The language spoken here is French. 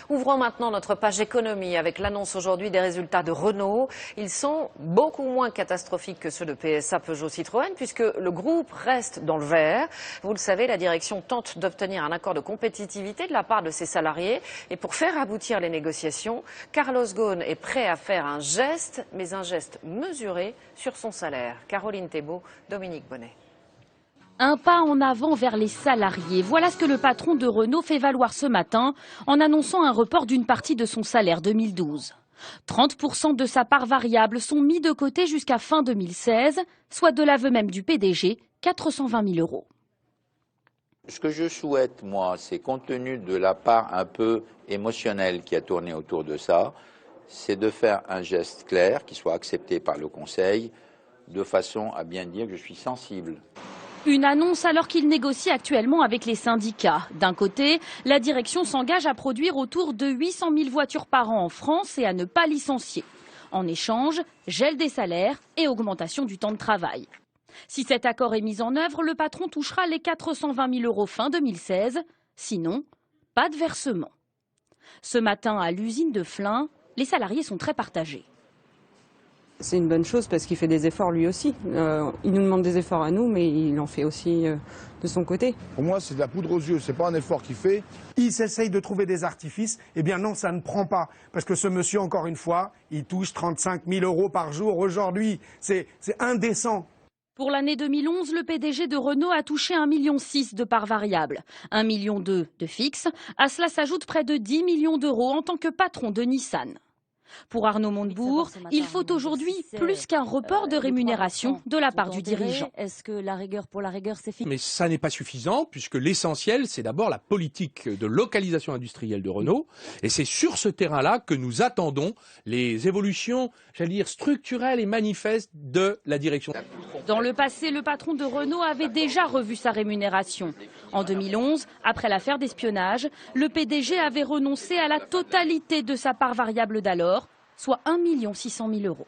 Ouvrons maintenant notre page économie avec l'annonce aujourd'hui des résultats de Renault. Ils sont beaucoup moins catastrophiques que ceux de PSA, Peugeot, Citroën puisque le groupe reste dans le vert. Vous le savez, la direction tente d'obtenir un accord de compétitivité de la part de ses salariés. Et pour faire aboutir les négociations, Carlos Ghosn est prêt à faire un geste, mais un geste mesuré sur son salaire. Caroline Thébault, Dominique Bonnet. Un pas en avant vers les salariés. Voilà ce que le patron de Renault fait valoir ce matin en annonçant un report d'une partie de son salaire 2012. 30% de sa part variable sont mis de côté jusqu'à fin 2016, soit de l'aveu même du PDG, 420 000 euros. Ce que je souhaite, moi, c'est compte tenu de la part un peu émotionnelle qui a tourné autour de ça, c'est de faire un geste clair qui soit accepté par le Conseil, de façon à bien dire que je suis sensible. Une annonce alors qu'il négocie actuellement avec les syndicats. D'un côté, la direction s'engage à produire autour de 800 000 voitures par an en France et à ne pas licencier. En échange, gel des salaires et augmentation du temps de travail. Si cet accord est mis en œuvre, le patron touchera les 420 000 euros fin 2016. Sinon, pas de versement. Ce matin, à l'usine de Flins, les salariés sont très partagés. C'est une bonne chose parce qu'il fait des efforts lui aussi. Il nous demande des efforts à nous, mais il en fait aussi de son côté. Pour moi, c'est de la poudre aux yeux, c'est pas un effort qu'il fait. Il s'essaye de trouver des artifices. Eh bien non, ça ne prend pas. Parce que ce monsieur, encore une fois, il touche 35 000 euros par jour aujourd'hui. C'est indécent. Pour l'année 2011, le PDG de Renault a touché 1,6 million de parts variables, 1,2 million de fixe. À cela s'ajoute près de 10 millions d'euros en tant que patron de Nissan. Pour Arnaud Montebourg, il faut aujourd'hui plus qu'un report de rémunération de la part du dirigeant. Est-ce que la rigueur pour la rigueur, c'est fini ? Mais ça n'est pas suffisant puisque l'essentiel, c'est d'abord la politique de localisation industrielle de Renault. Et c'est sur ce terrain-là que nous attendons les évolutions, j'allais dire, structurelles et manifestes de la direction. Dans le passé, le patron de Renault avait déjà revu sa rémunération. En 2011, après l'affaire d'espionnage, le PDG avait renoncé à la totalité de sa part variable d'alors, soit 1,6 million d'euros.